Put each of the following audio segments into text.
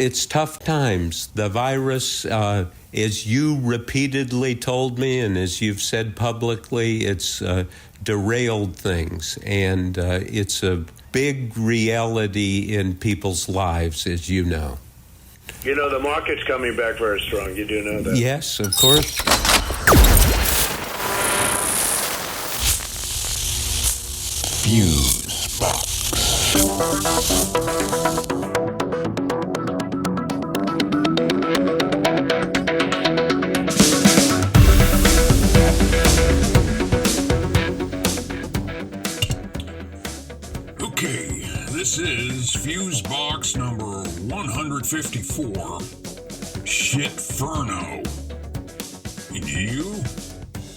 it's tough times. The virus, as you repeatedly told me and as you've said publicly, it's derailed things. And it's a big reality in people's lives, as you know. You know, the market's coming back very strong. You do know that? Yes, of course. Fusebox. Okay, this is Fusebox number 154, Shitferno. And you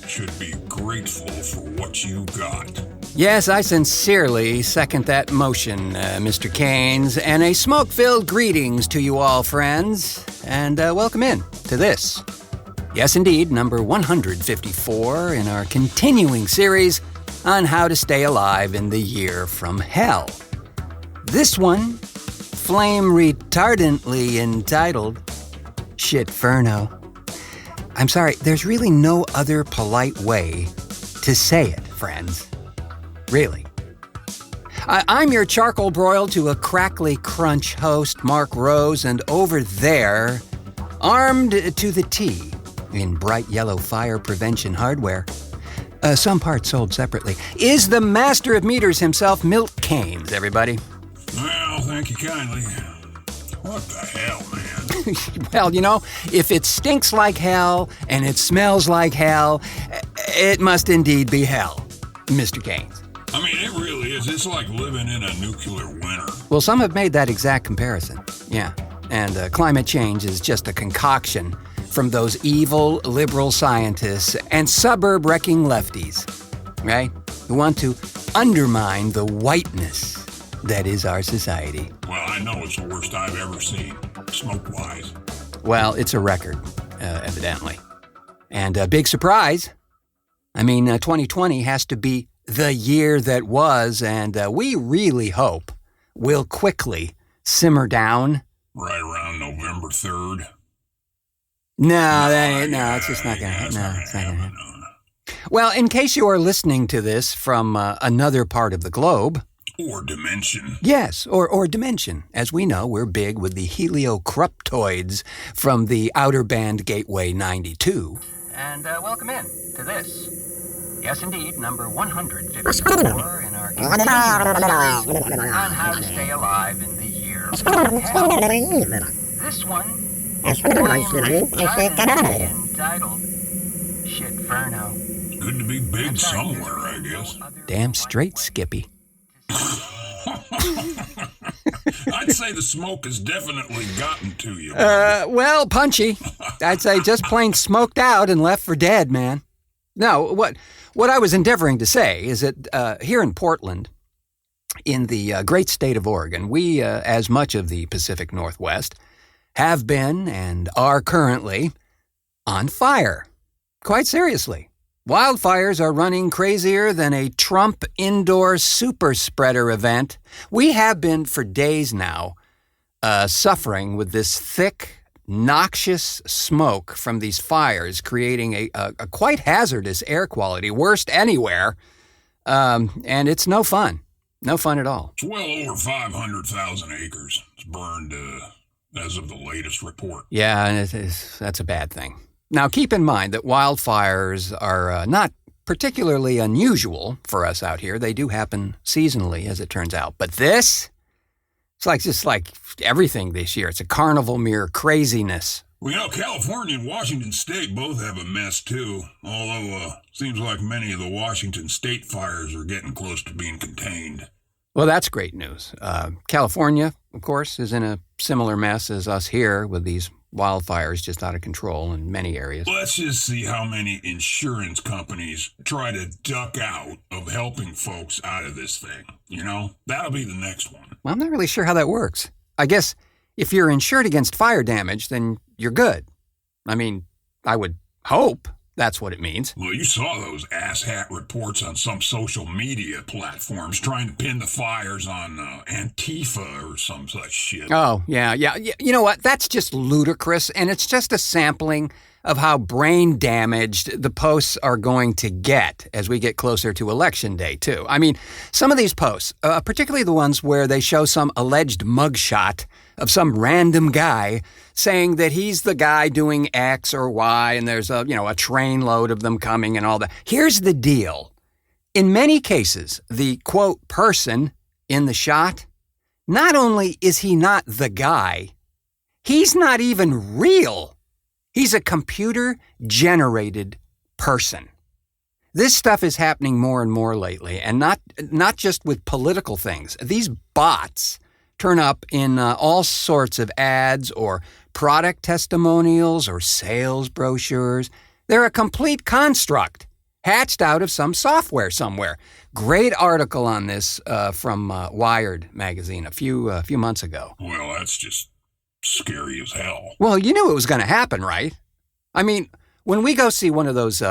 should be grateful for what you got. Yes, I sincerely second that motion, Mr. Keynes, and a smoke-filled greetings to you all, friends, and welcome in to this. Yes, indeed, number 154 in our continuing series on how to stay alive in the year from hell. This one, flame-retardantly entitled Shitferno. I'm sorry, there's really no other polite way to say it, friends. Really. I'm your charcoal broiled to a crackly crunch host, Mark Rose, and over there, armed to the T in bright yellow fire prevention hardware, some parts sold separately, is the master of meters himself, Milt Keynes, everybody. Well, thank you kindly. What the hell, man? Well, you know, if it stinks like hell and it smells like hell, it must indeed be hell, Mr. Keynes. I mean, it really is. It's like living in a nuclear winter. Well, some have made that exact comparison, yeah. And climate change is just a concoction from those evil liberal scientists and suburb-wrecking lefties, right? Who want to undermine the whiteness that is our society. Well, I know it's the worst I've ever seen, smoke-wise. Well, it's a record, evidently. And a big surprise. I mean, 2020 has to be the year that was, and we really hope will quickly simmer down. Right around November 3rd. No, it's just not going to happen. No, it's not going to happen. Well, in case you are listening to this from another part of the globe. Or dimension. Yes, or dimension. As we know, we're big with the Helio Cruptoids from the outer band Gateway 92. And welcome in to this. Yes, indeed, number 154 in our continuing on how to stay alive in the year of hell. This one is entitled Shitferno. Good to be big somewhere, I guess. Damn straight, Skippy. I'd say the smoke has definitely gotten to you. Well, punchy. I'd say just plain smoked out and left for dead, man. No, what I was endeavoring to say is that here in Portland, in the great state of Oregon, we, as much of the Pacific Northwest, have been and are currently on fire. Quite seriously. Wildfires are running crazier than a Trump indoor super spreader event. We have been for days now suffering with this thick, noxious smoke from these fires, creating a quite hazardous air quality, worst anywhere, and it's no fun. No fun at all. It's well over 500,000 acres. It's burned as of the latest report. Yeah, and that's a bad thing. Now, keep in mind that wildfires are not particularly unusual for us out here. They do happen seasonally, as it turns out. But this, it's just like everything this year. It's a carnival mere craziness. Well, you know, California and Washington State both have a mess, too. Although, seems like many of the Washington State fires are getting close to being contained. Well, that's great news. California, of course, is in a similar mess as us here with these wildfires just out of control in many areas. Let's just see how many insurance companies try to duck out of helping folks out of this thing. You know, that'll be the next one. Well, I'm not really sure how that works. I guess if you're insured against fire damage, then you're good. I mean, I would hope That's what it means. Well, you saw those asshat reports on some social media platforms trying to pin the fires on Antifa or some such shit. Oh, yeah. You know what? That's just ludicrous, and it's just a sampling of how brain damaged the posts are going to get as we get closer to Election Day, too. I mean, some of these posts, particularly the ones where they show some alleged mugshot of some random guy saying that he's the guy doing X or Y, and there's a train load of them coming and all that. Here's the deal. In many cases, the, quote, person in the shot, not only is he not the guy, he's not even real. He's a computer-generated person. This stuff is happening more and more lately, and not just with political things. These bots turn up in all sorts of ads or product testimonials or sales brochures. They're a complete construct, hatched out of some software somewhere. Great article on this from Wired magazine a few months ago. Well, that's just scary as hell. Well, you knew it was going to happen, right? I mean, when we go see one of those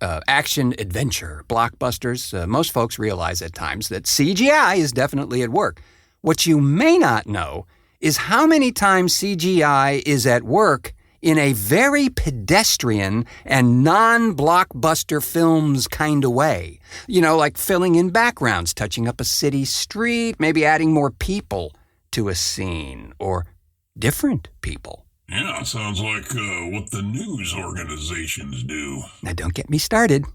action-adventure blockbusters, most folks realize at times that CGI is definitely at work. What you may not know is how many times CGI is at work in a very pedestrian and non-blockbuster films kind of way. You know, like filling in backgrounds, touching up a city street, maybe adding more people to a scene, or different people. Yeah, sounds like what the news organizations do. Now, don't get me started.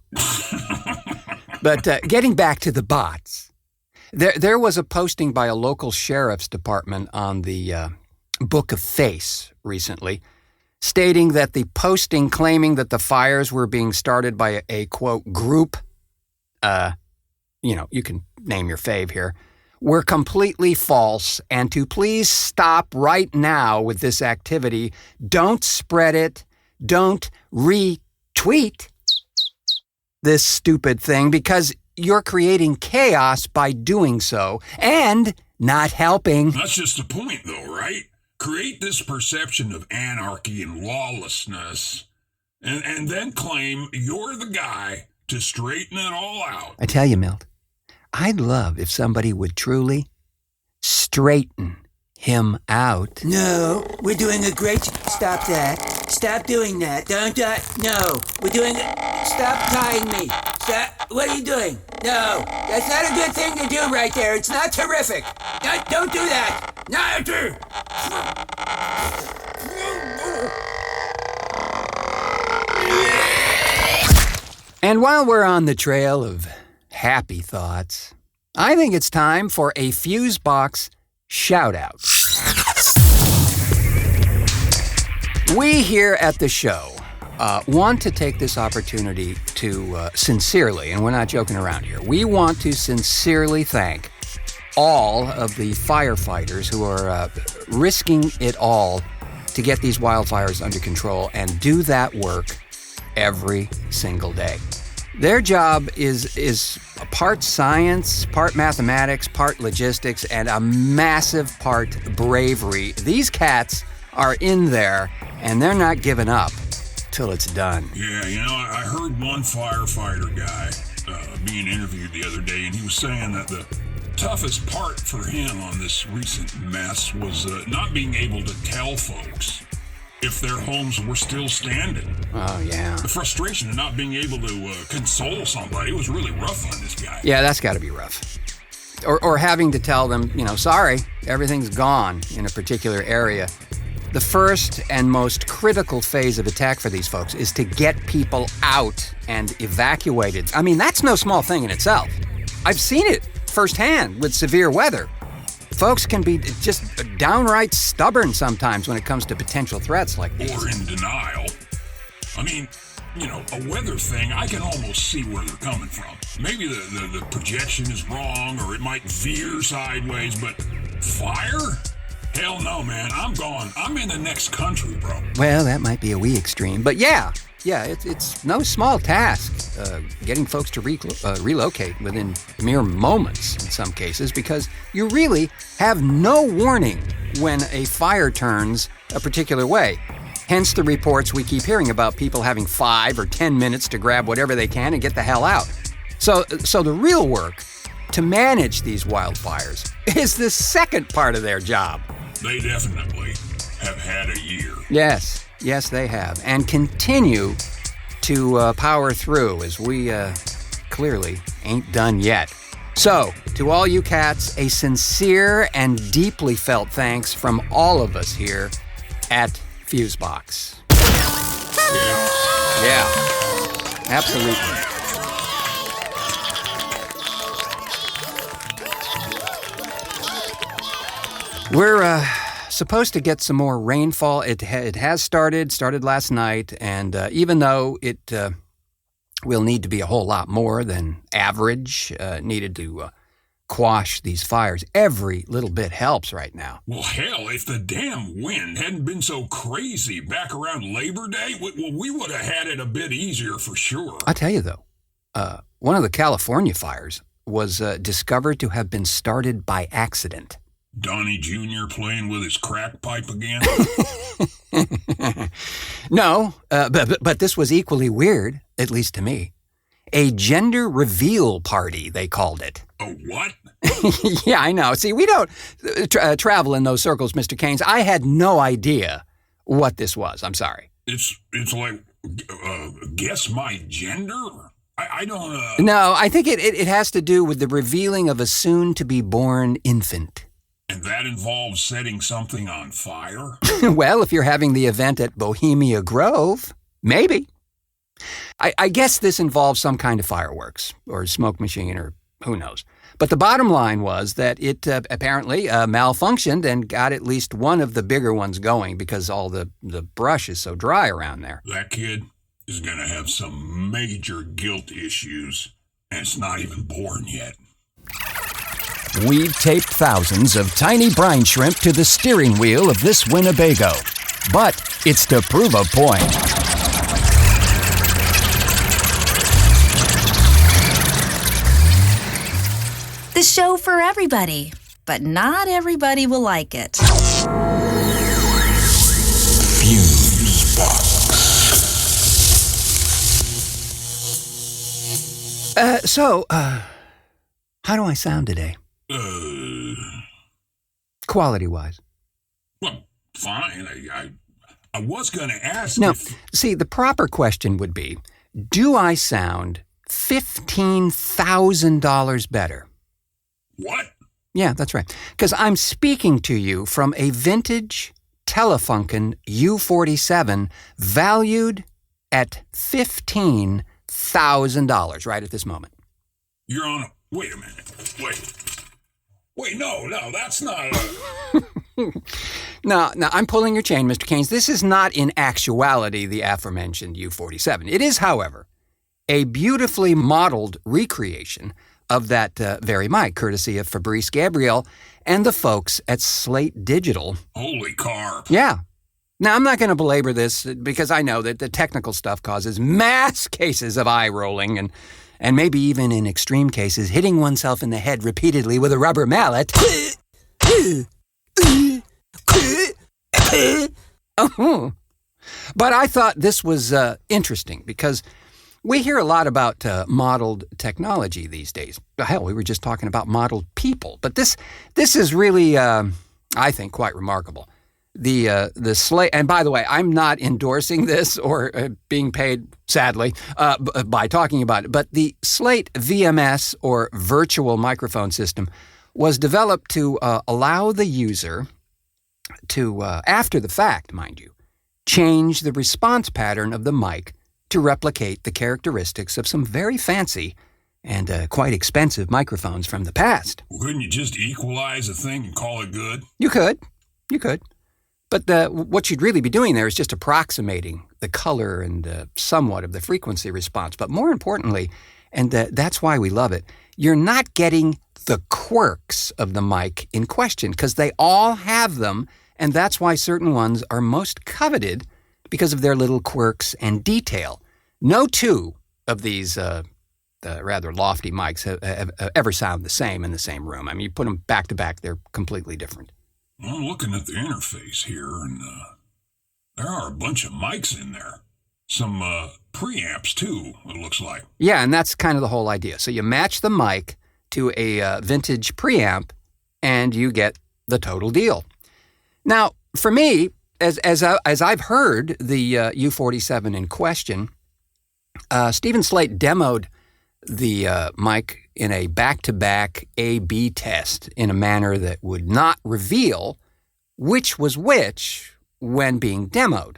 But getting back to the bots, there was a posting by a local sheriff's department on the Book of Face recently, stating that the posting claiming that the fires were being started by a quote, group, you can name your fave here, were completely false, and to please stop right now with this activity. Don't spread it. Don't retweet this stupid thing, because you're creating chaos by doing so and not helping. That's just the point, though, right? Create this perception of anarchy and lawlessness, and then claim you're the guy to straighten it all out. I tell you, Milt, I'd love if somebody would truly straighten him out. No, we're doing a great... Stop that. Stop doing that. Don't... No, we're doing... Stop tying me. Stop... What are you doing? No, that's not a good thing to do right there. It's not terrific. Don't do that. Not... And while we're on the trail of happy thoughts, I think it's time for a Fusebox Shoutout. We here at the show want to take this opportunity to sincerely, and we're not joking around here, we want to sincerely thank all of the firefighters who are risking it all to get these wildfires under control and do that work every single day. Their job is part science, part mathematics, part logistics, and a massive part bravery. These cats are in there, and they're not giving up till it's done. Yeah, I heard one firefighter guy being interviewed the other day, and he was saying that the toughest part for him on this recent mess was not being able to tell folks if their homes were still standing. Oh, yeah. The frustration of not being able to console somebody was really rough on this guy. Yeah, that's got to be rough. Or having to tell them, sorry, everything's gone in a particular area. The first and most critical phase of attack for these folks is to get people out and evacuated. I mean, that's no small thing in itself. I've seen it firsthand with severe weather. Folks can be just downright stubborn sometimes when it comes to potential threats like these. Or in denial. I mean, a weather thing, I can almost see where they're coming from. Maybe the projection is wrong, or it might veer sideways, but fire? Hell no, man. I'm gone. I'm in the next country, bro. Well, that might be a wee extreme, but yeah, it's no small task getting folks to relocate within mere moments in some cases, because you really have no warning when a fire turns a particular way. Hence the reports we keep hearing about people having 5 or 10 minutes to grab whatever they can and get the hell out. So the real work to manage these wildfires is the second part of their job. They definitely have had a year. Yes, they have, and continue to power through as we clearly ain't done yet. So, to all you cats, a sincere and deeply felt thanks from all of us here at Fusebox. Yeah, absolutely. We're supposed to get some more rainfall. It has started last night, and even though it will need to be a whole lot more than average needed to quash these fires, every little bit helps right now. Well, hell, if the damn wind hadn't been so crazy back around Labor Day, we would have had it a bit easier for sure. I tell you, though, one of the California fires was discovered to have been started by accident. Donnie Jr. playing with his crack pipe again? No, but this was equally weird, at least to me. A gender reveal party, they called it. A what? Yeah, I know. See, we don't travel in those circles, Mr. Keynes. I had no idea what this was. I'm sorry. It's like, guess my gender? I don't... No, I think it has to do with the revealing of a soon-to-be-born infant. And that involves setting something on fire? Well, if you're having the event at Bohemia Grove, maybe. I guess this involves some kind of fireworks or smoke machine or who knows. But the bottom line was that it apparently malfunctioned and got at least one of the bigger ones going because all the brush is so dry around there. That kid is going to have some major guilt issues, and it's not even born yet. We've taped thousands of tiny brine shrimp to the steering wheel of this Winnebago. But it's to prove a point. The show for everybody, but not everybody will like it. So, how do I sound today? Quality-wise. Well, fine. I was going to ask No, if... see, the proper question would be, do I sound $15,000 better? What? Yeah, that's right. Because I'm speaking to you from a vintage Telefunken U47 valued at $15,000 right at this moment. You're on a... Wait a minute. Wait, no, that's not No, I'm pulling your chain, Mr. Keynes. This is not in actuality the aforementioned U47. It is, however, a beautifully modeled recreation of that very mic, courtesy of Fabrice Gabriel and the folks at Slate Digital. Holy carp. Yeah. Now, I'm not going to belabor this because I know that the technical stuff causes mass cases of eye rolling and maybe even in extreme cases, hitting oneself in the head repeatedly with a rubber mallet. But I thought this was interesting because we hear a lot about modeled technology these days. Hell, we were just talking about modeled people. But this is really, I think, quite remarkable. The Slate, and by the way, I'm not endorsing this or being paid, sadly, by talking about it, but the Slate VMS, or virtual microphone system, was developed to allow the user to, after the fact, mind you, change the response pattern of the mic to replicate the characteristics of some very fancy and quite expensive microphones from the past. Well, couldn't you just equalize the thing and call it good? You could. But what you'd really be doing there is just approximating the color and somewhat of the frequency response. But more importantly, and that's why we love it, you're not getting the quirks of the mic in question because they all have them, and that's why certain ones are most coveted because of their little quirks and detail. No two of these rather lofty mics have ever sound the same in the same room. I mean, you put them back to back, they're completely different. I'm looking at the interface here, and There are a bunch of mics in there. Some preamps, too, it looks like. Yeah, and that's kind of the whole idea. So you match the mic to a vintage preamp, and you get the total deal. Now, for me, as I've heard the U47 in question, Stephen Slate demoed the mic in a back-to-back A/B test in a manner that would not reveal which was which when being demoed.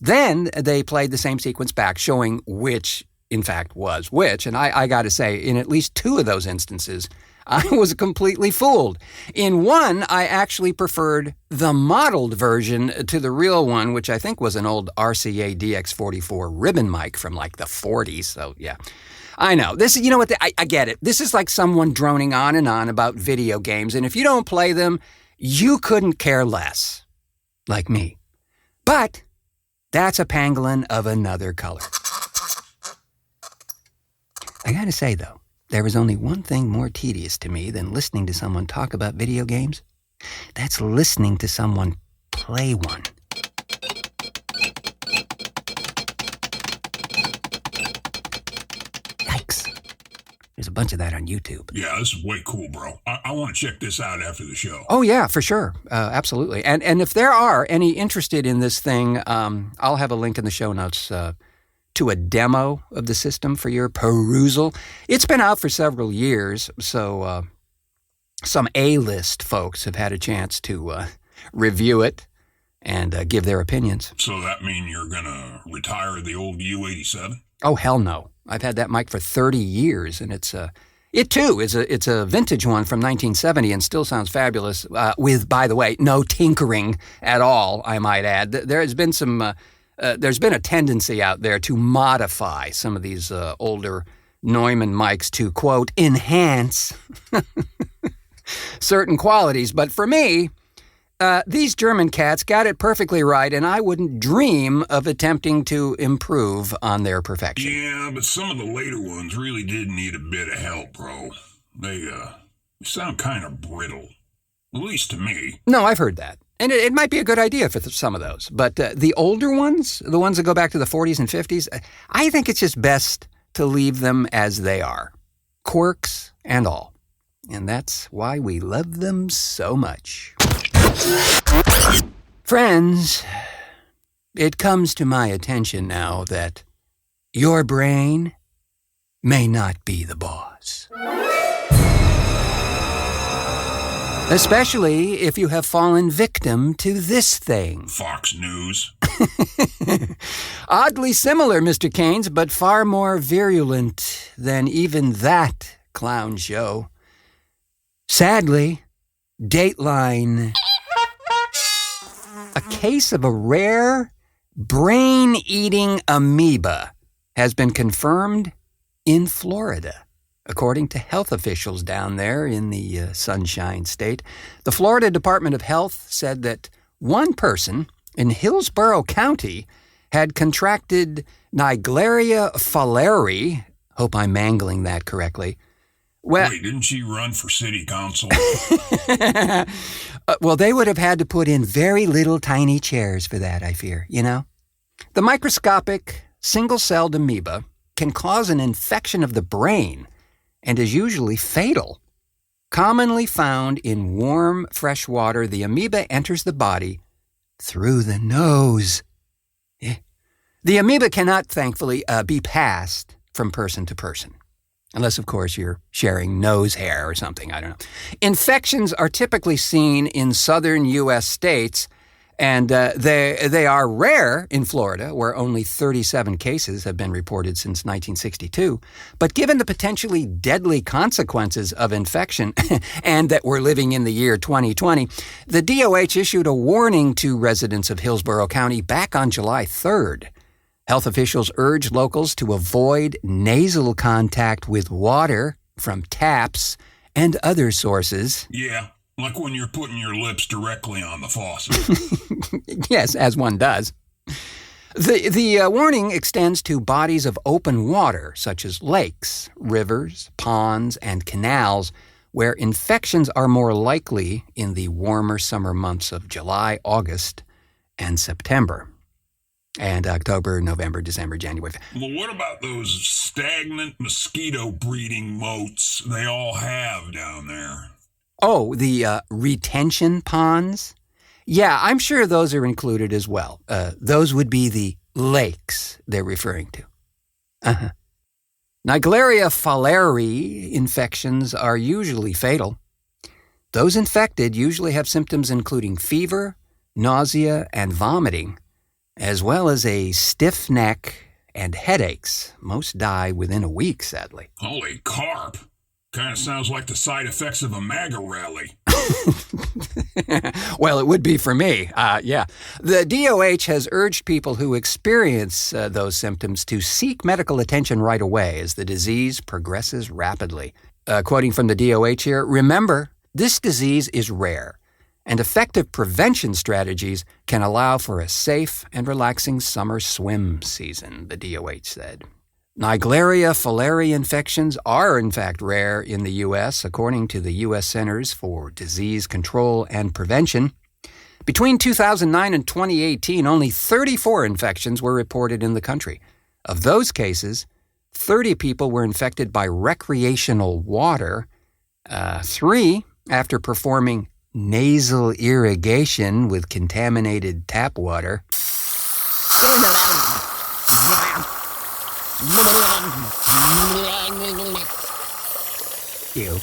Then they played the same sequence back, showing which, in fact, was which. And I got to say, in at least two of those instances, I was completely fooled. In one, I actually preferred the modeled version to the real one, which I think was an old RCA DX44 ribbon mic from like the 40s. So, yeah. I know. This, you know what? I get it. This is like someone droning on and on about video games. And if you don't play them, you couldn't care less. Like me. But that's a pangolin of another color. I gotta say, though, there is only one thing more tedious to me than listening to someone talk about video games. That's listening to someone play one. Yikes. There's a bunch of that on YouTube. Yeah, this is way cool, bro. I want to check this out after the show. Oh, yeah, for sure. Absolutely. And if there are any interested in this thing, I'll have a link in the show notes to a demo of the system for your perusal. It's been out for several years, so some A-list folks have had a chance to review it and give their opinions. So that mean you're going to retire the old U87? Oh, hell no. I've had that mic for 30 years, and it too is a vintage one from 1970 and still sounds fabulous. With, by the way, no tinkering at all, I might add. There's been a tendency out there to modify some of these older Neumann mics to, quote, enhance certain qualities. But for me, these German cats got it perfectly right, and I wouldn't dream of attempting to improve on their perfection. Yeah, but some of the later ones really did need a bit of help, bro. They sound kind of brittle, at least to me. No, I've heard that. And it might be a good idea for some of those. But the older ones, the ones that go back to the 40s and 50s, I think it's just best to leave them as they are. Quirks and all. And that's why we love them so much. Friends, it comes to my attention now that your brain may not be the boss. Especially if you have fallen victim to this thing. Fox News. Oddly similar, Mr. Keynes, but far more virulent than even that clown show. Sadly, Dateline. A case of a rare brain-eating amoeba has been confirmed in Florida. According to health officials down there in the Sunshine State, the Florida Department of Health said that one person in Hillsborough County had contracted Naegleria fowleri. Hope I'm mangling that correctly. Well, wait, didn't she run for city council? Well, they would have had to put in very little tiny chairs for that, I fear, you know? The microscopic, single-celled amoeba can cause an infection of the brain and is usually fatal. Commonly found in warm, fresh water, the amoeba enters the body through the nose. The amoeba cannot, thankfully, be passed from person to person. Unless, of course, you're sharing nose hair or something, I don't know. Infections are typically seen in southern U.S. states, and they are rare in Florida, where only 37 cases have been reported since 1962. But given the potentially deadly consequences of infection, and that we're living in the year 2020, the DOH issued a warning to residents of Hillsborough County back on July 3rd. Health officials urged locals to avoid nasal contact with water from taps and other sources. Yeah, like when you're putting your lips directly on the faucet. Yes, as one does. The warning extends to bodies of open water, such as lakes, rivers, ponds, and canals, where infections are more likely in the warmer summer months of July, August, and September. And October, November, December, January. Well, what about those stagnant mosquito breeding moats they all have down there? Oh, the retention ponds? Yeah, I'm sure those are included as well. Those would be the lakes they're referring to. Uh-huh. Naegleria fowleri infections are usually fatal. Those infected usually have symptoms including fever, nausea, and vomiting, as well as a stiff neck and headaches. Most die within a week, sadly. Holy carp. Kind of sounds like the side effects of a MAGA rally. Well, it would be for me. Yeah. The DOH has urged people who experience those symptoms to seek medical attention right away as the disease progresses rapidly. Quoting from the DOH here, remember, this disease is rare, and effective prevention strategies can allow for a safe and relaxing summer swim season, the DOH said. Naegleria fowleri infections are, in fact, rare in the U.S., according to the U.S. Centers for Disease Control and Prevention. Between 2009 and 2018, only 34 infections were reported in the country. Of those cases, 30 people were infected by recreational water, 3 after performing nasal irrigation with contaminated tap water. Ew.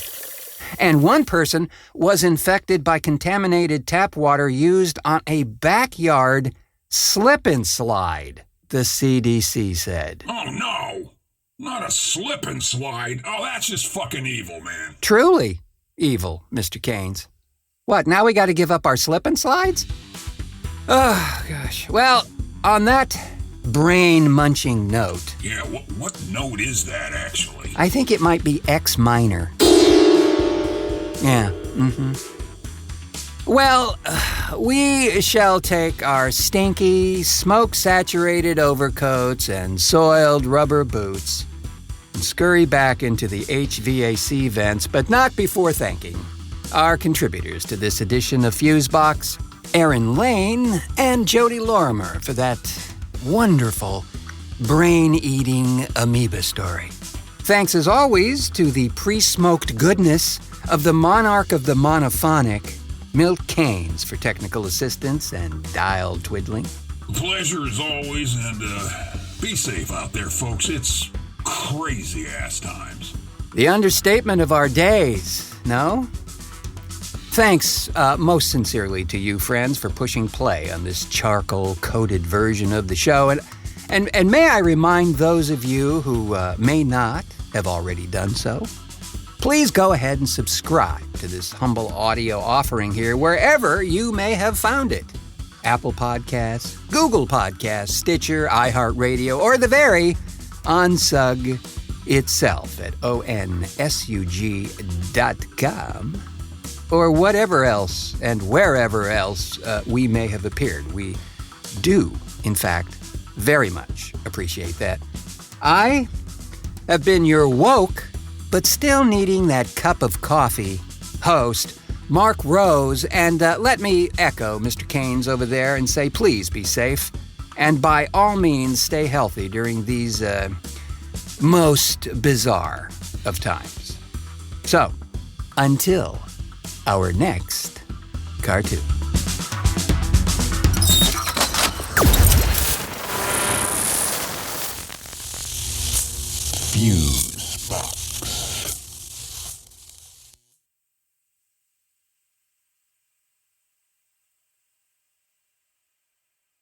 And one person was infected by contaminated tap water used on a backyard slip and slide, the CDC said. Oh, no. Not a slip and slide. Oh, that's just fucking evil, man. Truly evil, Mr. Keynes. What, now we got to give up our slip and slides? Oh, gosh. Well, on that brain-munching note... Yeah, what note is that, actually? I think it might be X minor. Yeah, Well, we shall take our stinky, smoke-saturated overcoats and soiled rubber boots and scurry back into the HVAC vents, but not before thanking our contributors to this edition of Fusebox, Aaron Lane and Jody Lorimer, for that wonderful brain-eating amoeba story. Thanks as always to the pre-smoked goodness of the monarch of the monophonic, Milt Keynes, for technical assistance and dial twiddling. Pleasure as always, and be safe out there, folks. It's crazy-ass times. The understatement of our days, no? Thanks most sincerely to you, friends, for pushing play on this charcoal-coated version of the show. And may I remind those of you who may not have already done so, please go ahead and subscribe to this humble audio offering here wherever you may have found it. Apple Podcasts, Google Podcasts, Stitcher, iHeartRadio, or the very OnSug itself at onsug.com, or whatever else and wherever else we may have appeared. We do, in fact, very much appreciate that. I have been your woke, but still needing that cup of coffee host, Mark Rose, and let me echo Mr. Keynes over there and say please be safe, and by all means stay healthy during these most bizarre of times. So, until our next cartoon.